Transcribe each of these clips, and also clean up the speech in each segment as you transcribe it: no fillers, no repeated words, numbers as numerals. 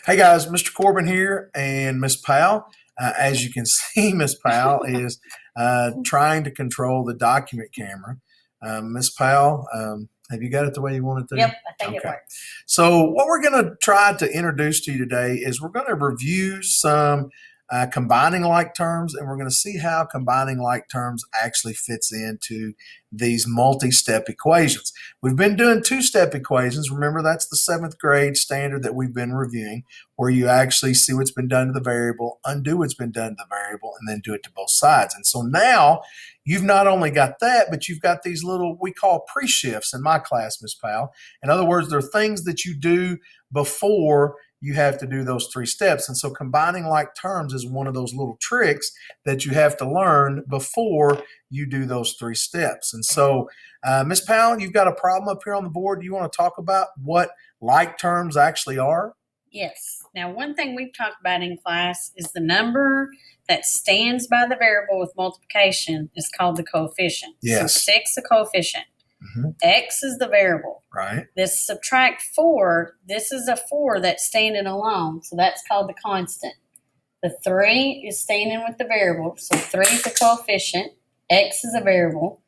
Hey guys, Mr. Corbin here and Miss Powell. As you can see, Miss Powell is trying to control the document camera. Miss Powell, have you got it the way you want it to? Yep, I think it works. So what we're going to try to introduce to you today is we're going to review some combining like terms, and we're going to see how combining like terms actually fits into these multi-step equations. We've been doing two-step equations. Remember, that's the 7th grade standard that we've been reviewing, where you actually see what's been done to the variable, undo what's been done to the variable, and then do it to both sides. And so now you've not only got that, but you've got these little, we call pre-shifts in my class, Ms. Powell. In other words, they're things that you do before you have to do those 3 steps. And so combining like terms is one of those little tricks that you have to learn before you do those 3 steps. And so, Ms. Powell, you've got a problem up here on the board. Do you want to talk about what like terms actually are? Yes. Now, one thing we've talked about in class is the number that stands by the variable with multiplication is called the coefficient. Yes. So 6 the coefficient. Mm-hmm. X is the variable. Right. This subtract 4, this is a 4 that's standing alone, so that's called the constant. The 3 is standing with the variable, so 3 is the coefficient. X is a variable.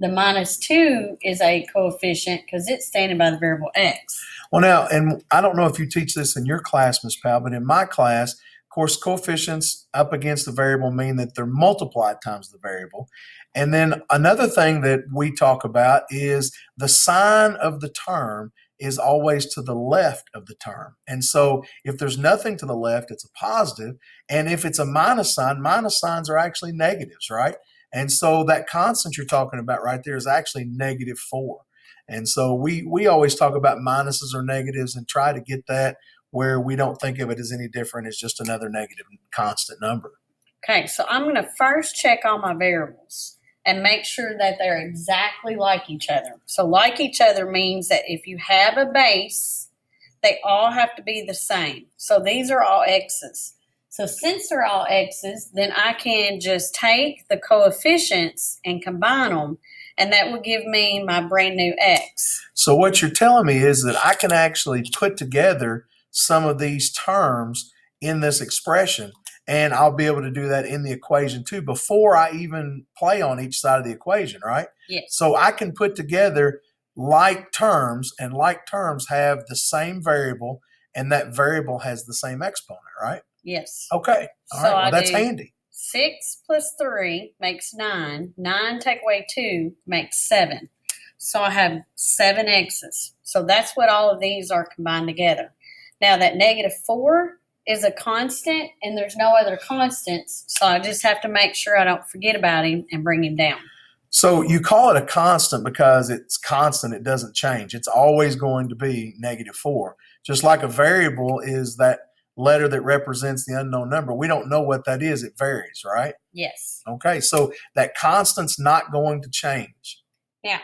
The minus 2 is a coefficient because it's standing by the variable X. Well, now, and I don't know if you teach this in your class, Ms. Powell, but in my class, of course, coefficients up against the variable mean that they're multiplied times the variable. And then another thing that we talk about is the sign of the term is always to the left of the term. And so if there's nothing to the left, it's a positive. And if it's a minus signs are actually negatives, right? And so that constant you're talking about right there is actually -4. And so we always talk about minuses or negatives and try to get that where we don't think of it as any different as just another negative constant number. Okay, so I'm going to first check all my variables and make sure that they're exactly like each other. So like each other means that if you have a base, they all have to be the same. So these are all x's. So since they're all x's, then I can just take the coefficients and combine them, and that will give me my brand new x. So what you're telling me is that I can actually put together some of these terms in this expression, and I'll be able to do that in the equation too before I even play on each side of the equation, right? Yes. So I can put together like terms, and like terms have the same variable, and that variable has the same exponent, right? Yes. Okay. All right. Well, that's handy. 6 plus 3 makes 9. 9 take away 2 makes 7. So I have 7 x's. So that's what all of these are combined together. Now that -4 is a constant, and there's no other constants, so I just have to make sure I don't forget about him and bring him down. So you call it a constant because it's constant, it doesn't change. It's always going to be -4. Just like a variable is that letter that represents the unknown number. We don't know what that is. It varies, right? Yes. Okay, so that constant's not going to change. Now,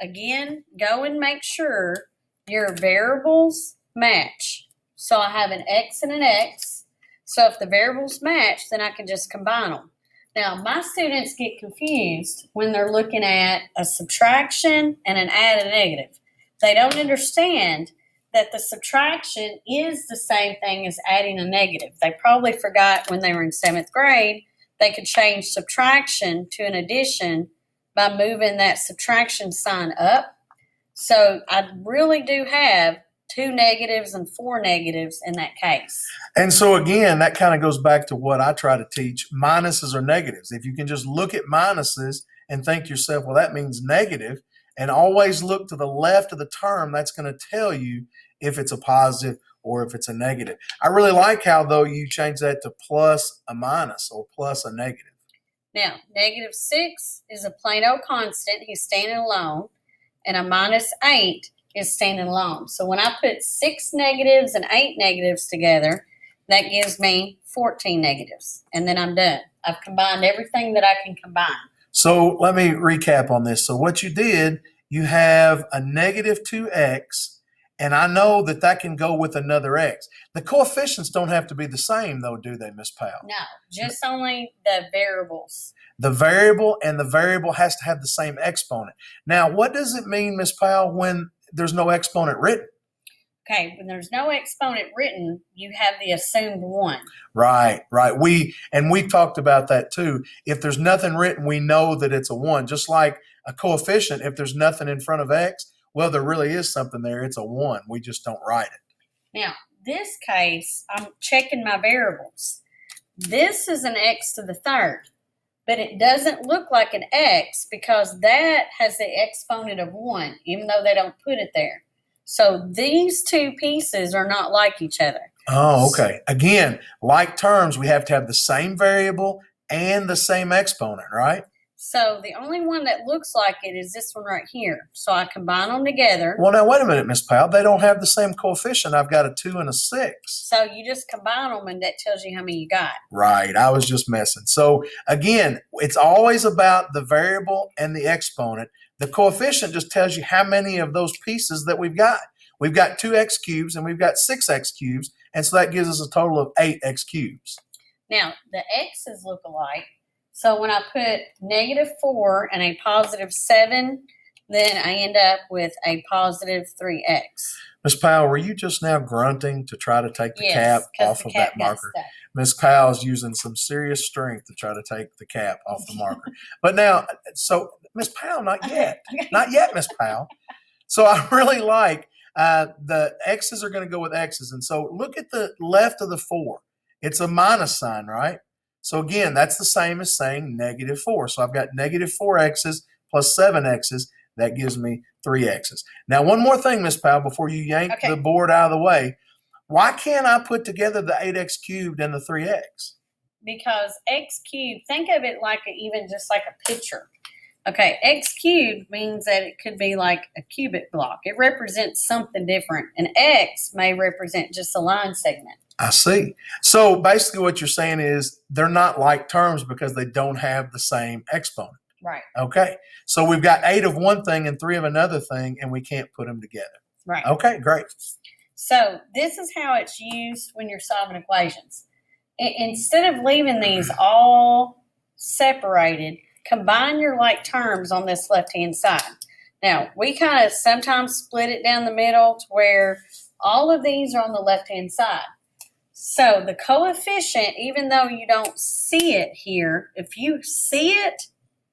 again, go and make sure your variables match. So I have an x and an x. So if the variables match, then I can just combine them. Now, my students get confused when they're looking at a subtraction and an add and negative. They don't understand that the subtraction is the same thing as adding a negative. They probably forgot when they were in 7th grade, they could change subtraction to an addition by moving that subtraction sign up. So I really do have 2 negatives and 4 negatives in that case. And so again, that kind of goes back to what I try to teach. Minuses or negatives. If you can just look at minuses and think to yourself, well, that means negative, and always look to the left of the term, that's going to tell you if it's a positive or if it's a negative. I really like how, though, you change that to plus a minus or plus a negative. Now, -6 is a plain old constant. He's standing alone. And a -8 is standing alone. So when I put 6 negatives and 8 negatives together, that gives me 14 negatives. And then I'm done. I've combined everything that I can combine. So let me recap on this. So what you did, you have a -2x, and I know that that can go with another x. The coefficients don't have to be the same, though, do they, Ms. Powell? No, just only the variables. The variable and the variable has to have the same exponent. Now, what does it mean, Ms. Powell, when there's no exponent written? Okay, when there's no exponent written, you have the assumed 1. Right. We've talked about that too. If there's nothing written, we know that it's a 1. Just like a coefficient, if there's nothing in front of x, well, there really is something there. It's a 1. We just don't write it. Now, this case, I'm checking my variables. This is an x to the third, but it doesn't look like an x because that has the exponent of 1, even though they don't put it there. So these two pieces are not like each other. Oh, okay. Again, like terms, we have to have the same variable and the same exponent, right? So the only one that looks like it is this one right here. So I combine them together. Well, now, wait a minute, Miss Powell. They don't have the same coefficient. I've got a 2 and a 6. So you just combine them and that tells you how many you got. Right. I was just messing. So again, it's always about the variable and the exponent. The coefficient just tells you how many of those pieces that we've got. We've got 2x cubes and we've got 6x cubes. And so that gives us a total of 8x cubes. Now, the x's look alike. So when I put -4 and a +7, then I end up with a +3x. Miss Powell, were you just now grunting to try to take the cap 'cause off the of cap that got marker? stuck. Miss Powell's using some serious strength to try to take the cap off the marker. But now, so Miss Powell, not yet. Okay. Not yet, Miss Powell. So I really like the x's are going to go with x's. And so look at the left of the 4. It's a minus sign, right? So again, that's the same as saying -4. So I've got -4x's plus 7x's. That gives me 3x's. Now, one more thing, Miss Powell, before you yank Okay. the board out of the way. Why can't I put together the 8x cubed and the 3x? Because x cubed, think of it like even just like a picture. Okay, x cubed means that it could be like a cubic block. It represents something different. And x may represent just a line segment. I see. So basically what you're saying is they're not like terms because they don't have the same exponent. Right, Okay. So we've got 8 of one thing and 3 of another thing, and we can't put them together. right. Okay, great. So this is how it's used when you're solving equations. Instead of leaving these all separated, combine your like terms on this left-hand side. Now, we kind of sometimes split it down the middle to where all of these are on the left-hand side. So the coefficient, even though you don't see it here, if you see it,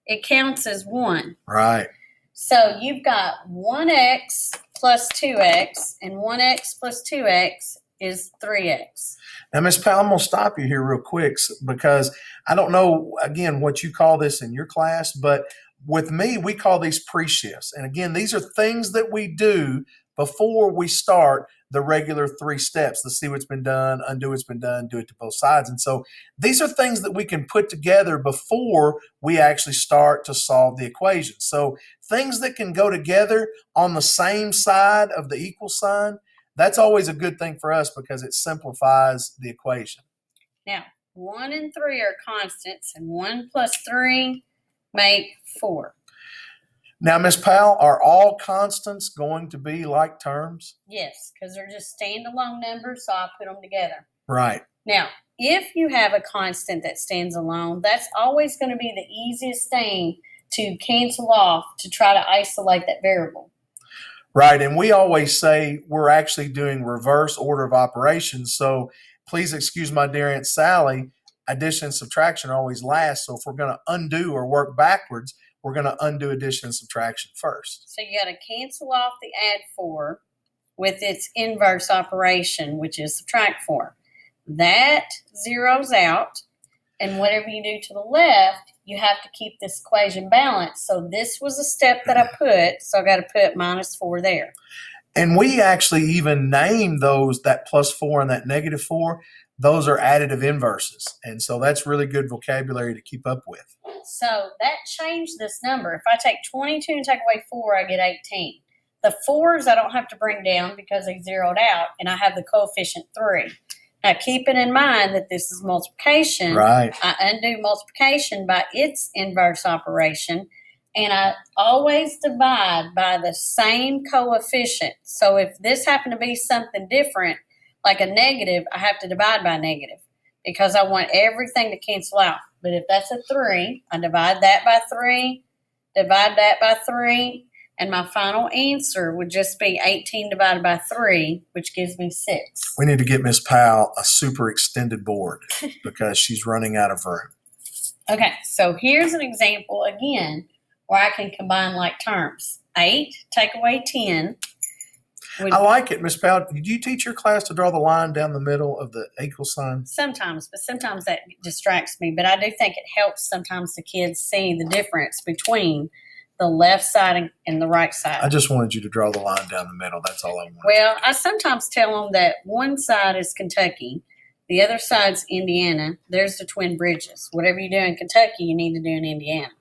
it counts as 1. Right. So you've got 1x plus 2x, and 1x plus 2x is 3x. Now, Miss Powell, I'm going to stop you here real quick because I don't know, again, what you call this in your class, but with me, we call these pre-shifts. And again, these are things that we do before we start the regular 3 steps to see what's been done, undo what's been done, do it to both sides. And so these are things that we can put together before we actually start to solve the equation. So things that can go together on the same side of the equal sign, that's always a good thing for us because it simplifies the equation. Now, 1 and 3 are constants, and 1 plus 3 make 4. Now, Miss Powell, are all constants going to be like terms? Yes, because they're just standalone numbers, so I put them together. Right. Now, if you have a constant that stands alone, that's always going to be the easiest thing to cancel off to try to isolate that variable. Right. And we always say we're actually doing reverse order of operations. So please excuse my dear Aunt Sally, addition and subtraction are always last. So if we're going to undo or work backwards, we're going to undo addition and subtraction first. So you got to cancel off the add 4 with its inverse operation, which is subtract 4. That zeroes out, and whatever you do to the left, you have to keep this equation balanced. So this was a step that I put, so I got to put -4 there. And we actually even name those, that +4 and that -4, those are additive inverses. And so that's really good vocabulary to keep up with. So that changed this number. If I take 22 and take away 4, I get 18. The 4s I don't have to bring down because they zeroed out, and I have the coefficient 3. Now, keeping in mind that this is multiplication, Right. I undo multiplication by its inverse operation, and I always divide by the same coefficient. So if this happened to be something different, like a negative, I have to divide by negative because I want everything to cancel out. But if that's a 3, I divide that by 3, divide that by 3, And my final answer would just be 18 divided by 3, which gives me 6. We need to get Miss Powell a super extended board because she's running out of room. Okay, so here's an example again where I can combine like terms. 8 take away 10. I like it, Miss Powell. Did you teach your class to draw the line down the middle of the equal sign? Sometimes, but sometimes that distracts me. But I do think it helps sometimes the kids see the difference between the left side and the right side. I just wanted you to draw the line down the middle. That's all I wanted. Well, I sometimes tell them that one side is Kentucky, the other side's Indiana. There's the Twin Bridges. Whatever you do in Kentucky, you need to do in Indiana.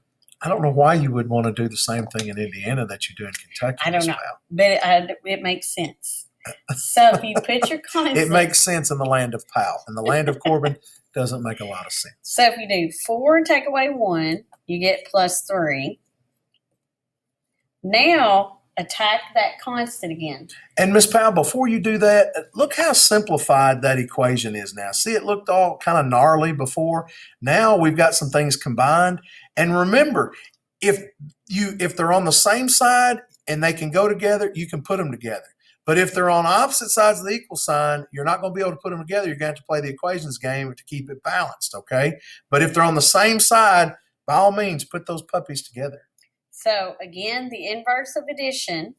I don't know why you would want to do the same thing in Indiana that you do in Kentucky. I don't Miss know, Powell. but it makes sense. So if you put your coins It makes sense in the land of Powell. In the land of Corbin, doesn't make a lot of sense. So if you do 4 and take away 1, you get plus 3. Now attack that constant again. And Miss Powell, before you do that, look how simplified that equation is now. See, it looked all kind of gnarly before. Now we've got some things combined. And remember, if they're on the same side and they can go together, you can put them together. But if they're on opposite sides of the equal sign, you're not going to be able to put them together. You're going to have to play the equations game to keep it balanced, okay? But if they're on the same side, by all means, put those puppies together. So again, the inverse of addition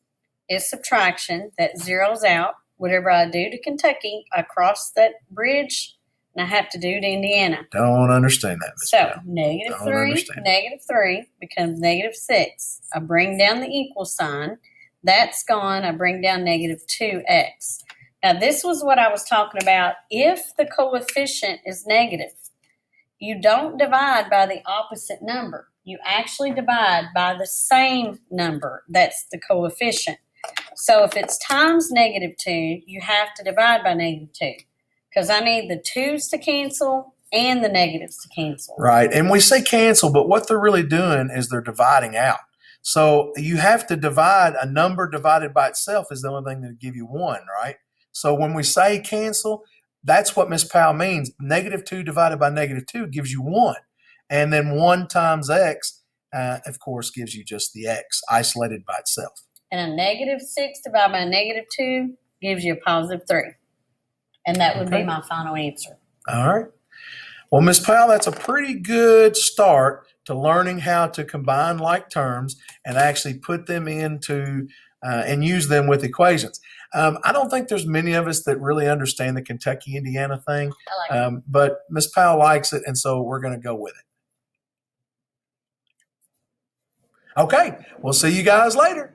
is subtraction. That zeroes out. Whatever I do to Kentucky, I cross that bridge and I have to do to Indiana. Don't understand that, Miss So Powell. negative Don't 3, understand. negative 3 becomes negative 6. I bring down the equal sign. That's gone. I bring down negative 2x. Now this was what I was talking about. If the coefficient is negative, you don't divide by the opposite number. You actually divide by the same number. That's the coefficient. So if it's times negative 2, you have to divide by negative 2 because I need the 2's to cancel and the negatives to cancel. Right. And we say cancel, but what they're really doing is they're dividing out. So you have to divide a number divided by itself is the only thing that will give you 1, right? So when we say cancel, that's what Miss Powell means. Negative 2 divided by negative 2 gives you 1. And then 1 times x, of course, gives you just the x isolated by itself. And a negative 6 divided by a negative 2 gives you a positive 3. And that would be my final answer. All right. Well, Miss Powell, that's a pretty good start to learning how to combine like terms and actually put them into and use them with equations. I don't think there's many of us that really understand the Kentucky, Indiana thing, I like it. but Miss Powell likes it, and so we're going to go with it. Okay, we'll see you guys later.